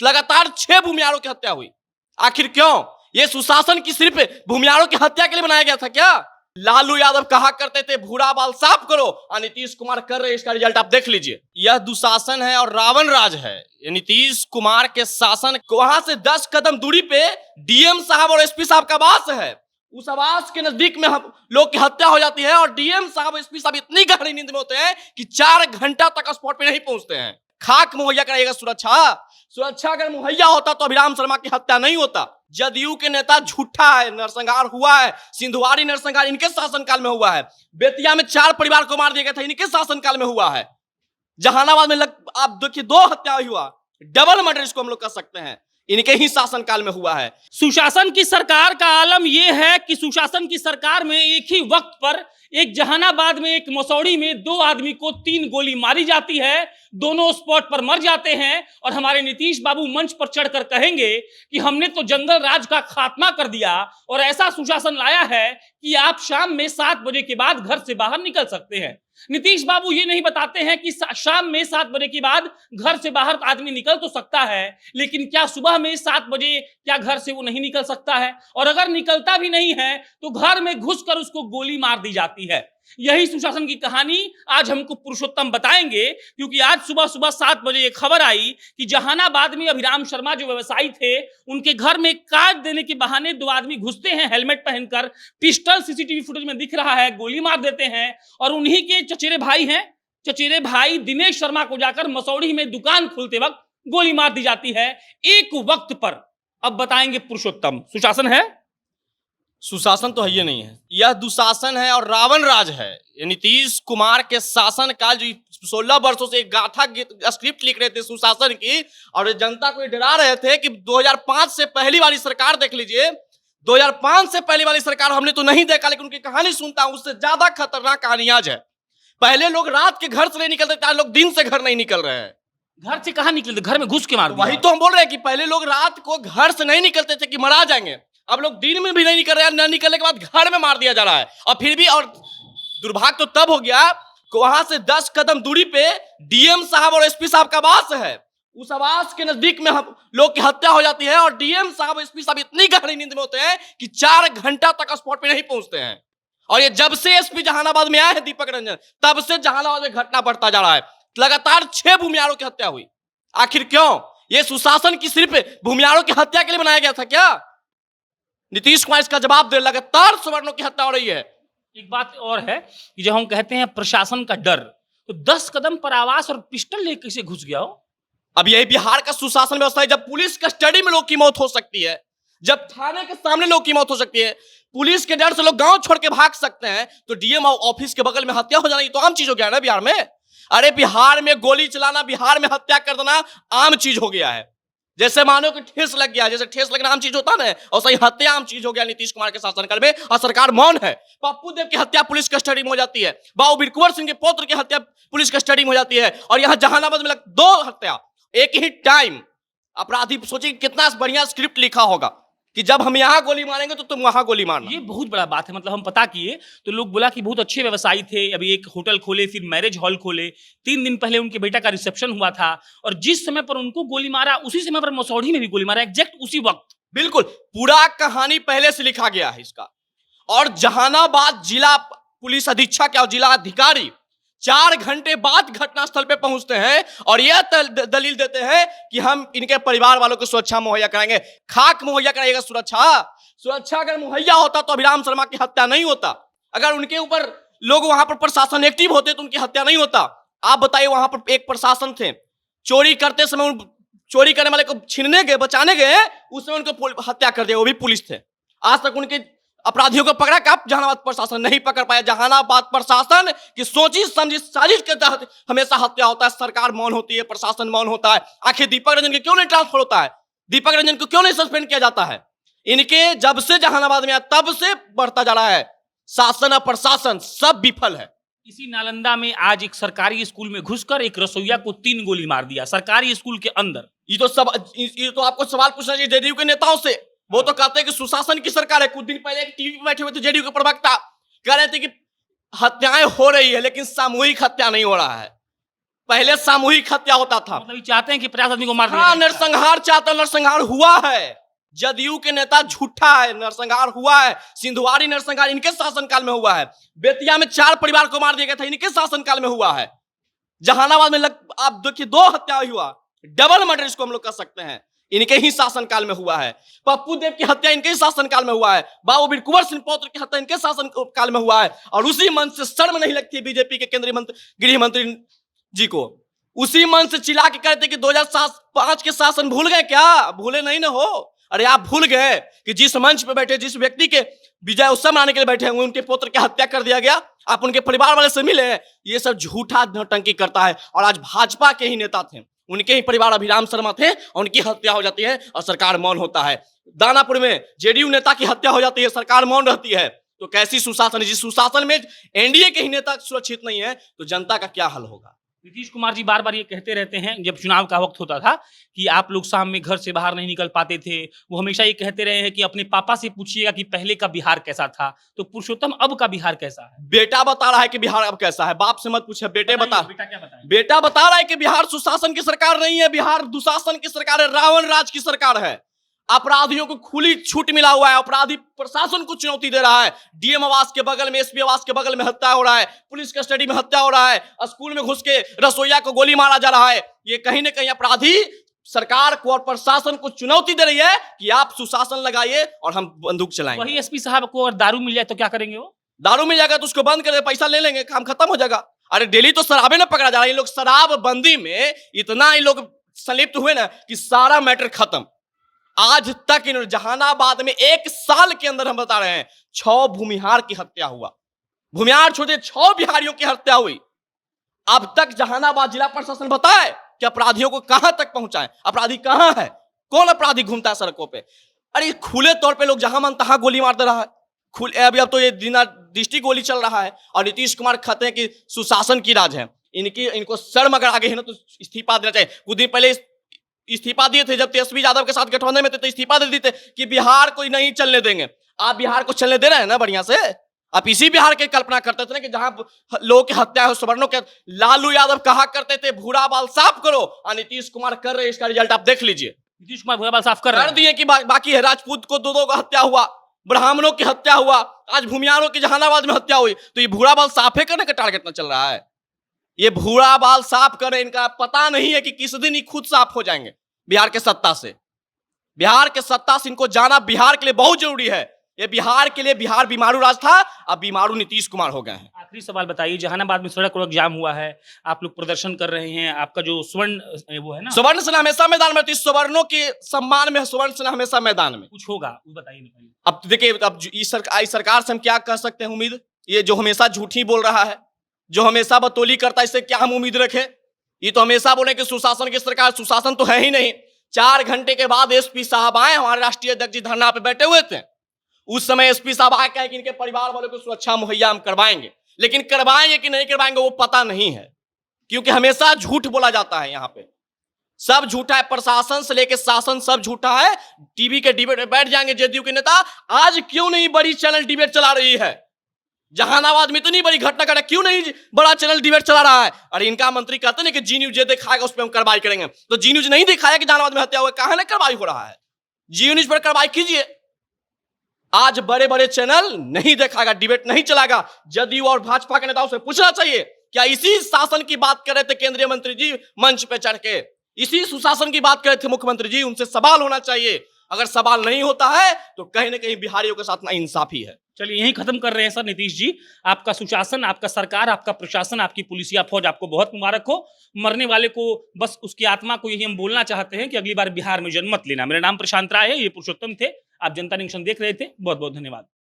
लगातार 6 भूमिहारों की हत्या हुई। आखिर क्यों? ये सुशासन की सिर्फ भूमिहारों की हत्या के लिए बनाया गया था क्या? लालू यादव कहा करते थे भूरा बाल साफ करो, और नीतीश कुमार कर रहे, इसका रिजल्ट आप देख लीजिए। यह दुशासन है और रावण राज है। नीतीश कुमार के शासन, वहां से 10 कदम दूरी पे डीएम साहब और एसपी साहब का आवास है। उस आवास के नजदीक में हम लोग की हत्या हो जाती है, और डीएम साहब एसपी साहब इतनी गहरी नींद में होते हैं कि 4 घंटा तक स्पॉट पे नहीं पहुंचते हैं। खाक मुहैया कराइएगा सुरक्षा अगर मुहैया होता तो अभिराम शर्मा की हत्या नहीं होता। जदयू के नेता झूठा है, नरसंहार हुआ है, सिंधुवारी नरसंहार इनके शासनकाल में हुआ है। बेतिया में 4 परिवार को मार दिया गया था, इनके शासनकाल में हुआ है। जहानाबाद में आप देखिए 2 हत्या हुआ, डबल मर्डर इसको हम लोग कर सकते हैं, इनके ही शासनकाल में हुआ है। सुशासन की सरकार का आलम यह है कि सुशासन की सरकार में एक ही वक्त पर एक जहानाबाद में, एक मसौड़ी में 2 आदमी को 3 गोली मारी जाती है, दोनों स्पॉट पर मर जाते हैं, और हमारे नीतीश बाबू मंच पर चढ़कर कहेंगे कि हमने तो जंगल राज का खात्मा कर दिया और ऐसा सुशासन लाया है कि आप शाम में 7 बजे के बाद घर से बाहर निकल सकते हैं। नीतीश बाबू ये नहीं बताते हैं कि शाम में 7 बजे के बाद घर से बाहर आदमी निकल तो सकता है, लेकिन क्या सुबह में 7 बजे क्या घर से वो नहीं निकल सकता है? और अगर निकलता भी नहीं है तो घर में घुसकर उसको गोली मार दी जाती है। यही सुशासन की कहानी आज हमको पुरुषोत्तम बताएंगे, क्योंकि आज सुबह सुबह 7 बजे एक खबर आई कि जहानाबाद में अभिराम शर्मा जो व्यवसायी थे, उनके घर में कार्ड देने के बहाने 2 आदमी घुसते हैं हेलमेट पहनकर, पिस्टल सीसीटीवी फुटेज में दिख रहा है, गोली मार देते हैं, और उन्हीं के चचेरे भाई हैं, चचेरे भाई दिनेश शर्मा को जाकर मसौड़ी में दुकान खुलते वक्त गोली मार दी जाती है एक वक्त पर। अब बताएंगे पुरुषोत्तम, सुशासन है? सुशासन तो है ये नहीं है, यह दुशासन है और रावण राज है। नीतीश कुमार के शासन काल जो 16 वर्षों से एक गाथा स्क्रिप्ट लिख रहे थे सुशासन की, और जनता को डरा रहे थे कि 2005 से पहली वाली सरकार देख लीजिए, 2005 से पहली वाली सरकार हमने तो नहीं देखा, लेकिन उनकी कहानी सुनता हूं, उससे ज्यादा खतरनाक कहानी आज है। पहले लोग रात के घर से नहीं निकलते थे, आज लोग दिन से घर नहीं निकल रहे हैं। घर से कहां निकलते? घर में घुस के मार दिया। वही तो हम बोल रहे हैं कि पहले लोग रात को घर से नहीं निकलते थे कि मरा जाएंगे, अब लोग दिन में भी नहीं निकल रहे हैं, न निकलने के बाद घर में मार दिया जा रहा है। और फिर भी, और दुर्भाग्य तो तब हो गया कि वहां से 10 कदम दूरी पे डीएम साहब और एसपी साहब का आवास है। उस आवास के नजदीक में हम लोग की हत्या हो जाती है, और डीएम साहब एसपी साहब इतनी गहरी नींद में होते हैं कि 4 घंटा तक स्पॉट पे नहीं पहुंचते हैं। और ये जब से एसपी जहानाबाद में आए हैं दीपक रंजन, तब से जहानाबाद में घटना बढ़ता जा रहा है। लगातार 6 भूमिहारों की हत्या हुई। आखिर क्यों? ये सुशासन की सिर्फ भूमिहारों की हत्या के लिए बनाया गया था क्या? नीतीश कुमार इसका जवाब दे। लगातार सवर्णों की हत्या हो रही है। एक बात और है कि जब हम कहते हैं प्रशासन का डर, तो 10 कदम पर आवास और पिस्टल लेकर कैसे घुस गया हो? अब यही बिहार का सुशासन व्यवस्था है। जब पुलिस कस्टडी में लोग की मौत हो सकती है, जब थाने के सामने लोग की मौत हो सकती है, पुलिस के डर से लोग गांव छोड़ के भाग सकते हैं, तो डीएम ऑफिस के बगल में हत्या हो जाना ये तो आम चीज हो गया ना बिहार में। अरे बिहार में गोली चलाना, बिहार में हत्या कर देना आम चीज हो गया है। जैसे मानो कि ठेस लग गया, जैसे ठेस लगना आम चीज होता है ना, और सही हत्या आम चीज हो गया नीतीश कुमार के शासनकाल में, और सरकार मौन है। पप्पू देव की हत्या पुलिस कस्टडी में हो जाती है, बाबू बिरकुंवर सिंह के पौत्र की हत्या पुलिस कस्टडी में हो जाती है, और यहां जहानाबाद में 2 हत्या एक ही टाइम। अपराधी सोचिए कितना बढ़िया स्क्रिप्ट लिखा होगा कि जब हम यहां गोली मारेंगे तो तुम वहां गोली मारना। ये बहुत बड़ा बात है। मतलब हम पता किए तो लोग बोला कि बहुत अच्छे व्यवसायी थे, अभी एक होटल खोले, फिर मैरिज हॉल खोले, 3 दिन पहले उनके बेटा का रिसेप्शन हुआ था, और जिस समय पर उनको गोली मारा उसी समय पर मसौढ़ी में भी गोली मारा, एग्जैक्ट उसी वक्त। बिल्कुल पूरा कहानी पहले से लिखा गया है इसका। और जहानाबाद जिला पुलिस अधीक्षक और जिला अधिकारी 4 घंटे बाद घटनास्थल पे पहुंचते हैं और यह दलील देते हैं कि हम इनके परिवार वालों को सुरक्षा मुहैया कराएंगे। खाक मुहैया कराइएगा सुरक्षा अगर मुहैया होता तो अभिराम शर्मा की हत्या नहीं होता। अगर उनके ऊपर लोग वहां पर प्रशासन एक्टिव होते तो उनकी हत्या नहीं होता। आप बताइए, वहां पर एक प्रशासन थे, चोरी करते समय चोरी करने वाले को छीनने गए, बचाने गए, उसमें उनको हत्या कर दिया, वो भी पुलिस थे। आज तक उनके अपराधियों को पकड़ा कब? जहानाबाद प्रशासन नहीं पकड़ पाया। जहानाबाद प्रशासन की सोची समझी साजिश के तहत हमेशा हत्या होता है, सरकार मौन होती है, प्रशासन मौन होता है। आखिर दीपक रंजन के क्यों नहीं ट्रांसफर होता है? दीपक रंजन को क्यों नहीं सस्पेंड किया जाता है? इनके जब से जहानाबाद में आया तब से बढ़ता जा रहा है। शासन और प्रशासन सब विफल है। इसी नालंदा में आज एक सरकारी स्कूल में घुसकर एक रसोइया को 3 गोली मार दिया, सरकारी स्कूल के अंदर। ये तो आपको सवाल पूछना चाहिए जेडीयू के नेताओं से। वो तो कहते हैं कि सुशासन की सरकार है। कुछ दिन पहले एक टीवी पे बैठे हुए थे जेडीयू के प्रवक्ता, कह रहे थे कि हत्याएं हो रही है लेकिन सामूहिक हत्या नहीं हो रहा है। पहले सामूहिक हत्या होता था। मतलब ये चाहते हैं कि 50 आदमी को मार दिया हाँ, जाए। नरसंहार चाहता, नरसंहार हुआ है। जदयू के नेता झूठा है, नरसंहार हुआ है। सिंधुवाड़ी नरसंहार इनके शासनकाल में हुआ है। बेतिया में 4 परिवार को मार दिया गया था, इनके शासनकाल में हुआ है। जहानाबाद में आप देखिए 2 हत्या हुआ, डबल मर्डर इसको हम लोग कह सकते हैं, इनके ही शासनकाल में हुआ है। पप्पू देव की हत्या इनके ही शासनकाल में हुआ है। बाबू वीर कुंवर सिंह पौत्र की हत्या इनके शासनकाल में हुआ है। और उसी मन से शर्म नहीं लगती बीजेपी के केंद्रीय गृह मंत्री जी को, उसी मन से चिल्ला के कहते कि 2005 के शासन भूल गए क्या? भूले नहीं ना हो। अरे आप भूल गए कि जिस मंच पे बैठे, जिस व्यक्ति के विजय उत्सव मनाने के लिए बैठे हुए, उनके पुत्र की हत्या कर दिया गया। आप उनके परिवार वाले से मिले? ये सब झूठा नौटंकी करता है। और आज भाजपा के ही नेता थे, उनके ही परिवार अभिराम शर्मा थे, और उनकी हत्या हो जाती है और सरकार मौन होता है। दानापुर में जेडीयू नेता की हत्या हो जाती है, सरकार मौन रहती है। तो कैसी सुशासन है? जिस सुशासन में एनडीए के ही नेता सुरक्षित नहीं है, तो जनता का क्या हल होगा? नीतीश कुमार जी बार बार ये कहते रहते हैं, जब चुनाव का वक्त होता था, कि आप लोग शाम में घर से बाहर नहीं निकल पाते थे। वो हमेशा ये कहते रहे हैं कि अपने पापा से पूछिएगा कि पहले का बिहार कैसा था। तो पुरुषोत्तम, अब का बिहार कैसा है? बेटा बता रहा है कि बिहार अब कैसा है, बाप से मत पूछे, बेटे बता। बेटा क्या बताएं? बेटा बता रहा है कि बिहार सुशासन की सरकार नहीं है, बिहार दुशासन की सरकार है, रावण राज की सरकार है। अपराधियों को खुली छूट मिला हुआ है, अपराधी प्रशासन को चुनौती दे रहा है। डीएम आवास के बगल में, एसपी आवास के बगल में हत्या हो रहा है, पुलिस कस्टडी में हत्या हो रहा है, स्कूल में घुस के रसोईया को गोली मारा जा रहा है। ये कहीं ना कहीं अपराधी सरकार को और प्रशासन को चुनौती दे रही है कि आप सुशासन लगाइए और हम बंदूक चलाएंगे। वही एसपी साहब को अगर दारू मिल जाए तो क्या करेंगे वो? दारू मिल जाएगा तो उसको बंद कर दे, पैसा ले लेंगे, काम खत्म हो जाएगा। अरे डेली तो शराबे ना पकड़ा जा रहा है। ये लोग शराब बंदी में इतना ये लोग संलिप्त हुए ना कि सारा मैटर खत्म। आज तक इन्होंने जहानाबाद में 1 साल के अंदर, हम बता रहे हैं, 6 भूमिहार की हत्या हुआ। भूमिहार छोड़े, 6 बिहारियों की हत्या हुई। अब तक जहानाबाद जिला प्रशासन बताए कि अपराधियों को कहां तक पहुंचाएं, अपराधी कहां है, कौन अपराधी घूमता है सड़कों पे। अरे खुले तौर पे लोग जहां मन तहां गोली मार दे रहा है। अभी अब तो ये दृष्टि गोली चल रहा है। और नीतीश कुमार कहते हैं कि सुशासन की राज है। इनको शर्म अगर आगे है ना तो इस्तीफा देना चाहिए। कुछ दिन पहले इस्तीफा दिए थे, जब तेजस्वी यादव के साथ गठबंधन में थे तो इस्तीफा दे देते कि बिहार को नहीं चलने देंगे। आप बिहार को चलने दे रहे हैं ना बढ़िया से। आप इसी बिहार की कल्पना करते थे ना कि जहां लोगों की हत्या हो, सवर्णों के। लालू यादव कहा करते थे भूरा बाल साफ करो, और नीतीश कुमार कर रहे हैं। इसका रिजल्ट आप देख लीजिए। नीतीश कुमार भूरा बाल साफ कर दिए कि बाकी है। राजपूत को 2 का हत्या हुआ, ब्राह्मणों की हत्या हुआ, आज भूमियारों की जहानाबाद में हत्या हुई। तो ये भूरा बाल साफे करने का टारगेट न चल रहा है। ये भूरा बाल साफ करें, इनका पता नहीं है कि किस दिन ही खुद साफ हो जाएंगे बिहार के सत्ता से। बिहार के सत्ता से इनको जाना बिहार के लिए बहुत जरूरी है। ये बिहार के लिए, बिहार बीमारू राज था, अब बीमारू नीतीश कुमार हो गए हैं। आखिरी सवाल बताइए, जहानाबाद में सड़क जाम हुआ है, आप लोग प्रदर्शन कर रहे हैं, आपका जो स्वर्ण वो है ना, स्वर्ण सेना हमेशा मैदान में रहती है। स्वर्णों के सम्मान में स्वर्ण सेना हमेशा मैदान में। कुछ होगा वो बताइए। अब देखिए, अब इस सरकार से हम क्या कर सकते हैं उम्मीद? ये जो हमेशा झूठी बोल रहा है, जो हमेशा बतौली करता है, इससे क्या हम उम्मीद रखें? ये तो हमेशा बोले कि सुशासन की सरकार, सुशासन तो है ही नहीं। 4 घंटे के बाद एसपी साहब आए, हमारे राष्ट्रीय अध्यक्ष जी धरना पे बैठे हुए थे। उस समय एसपी साहब आए कहे कि इनके परिवार वालों को सुरक्षा मुहैया हम करवाएंगे, लेकिन करवाएंगे कि नहीं करवाएंगे वो पता नहीं है, क्योंकि हमेशा झूठ बोला जाता है। यहाँ पे सब झूठा है, प्रशासन से लेकर शासन सब झूठा है। टीवी के डिबेट में बैठ जाएंगे जेडीयू के नेता, आज क्यों नहीं बड़ी चैनल डिबेट चला रही है? जहानाबाद में इतनी बड़ी घटना घटा, क्यों नहीं बड़ा चैनल डिबेट चला रहा है? अरे इनका मंत्री कहते हैं कि जी न्यूज दिखाएगा उस पर हम कार्रवाई करेंगे। तो जी न्यूज नहीं दिखाया कि जहानाबाद में हत्या हुआ, कहां ना कार्रवाई हो रहा है? जी न्यूज पर कार्रवाई कीजिए। आज बड़े बड़े चैनल नहीं दिखाएगा, डिबेट नहीं चलाएगा। जदयू और भाजपा के नेताओं से पूछना चाहिए, क्या इसी शासन की बात कर रहे थे केंद्रीय मंत्री जी मंच पे चढ़ के? इसी सुशासन की बात कर रहे थे मुख्यमंत्री जी, उनसे सवाल होना चाहिए। अगर सवाल नहीं होता है तो कहीं ना कहीं बिहारियों के साथ ना इंसाफी है। चलिए यहीं खत्म कर रहे हैं सर। नीतीश जी, आपका सुशासन, आपका सरकार, आपका प्रशासन, आपकी पुलिसिया फौज, आपको बहुत मुबारक हो। मरने वाले को बस उसकी आत्मा को यही हम बोलना चाहते हैं कि अगली बार बिहार में जन्म मत लेना। मेरा नाम प्रशांत राय है, ये पुरुषोत्तम थे, आप जनता जंक्शन देख रहे थे। बहुत बहुत धन्यवाद।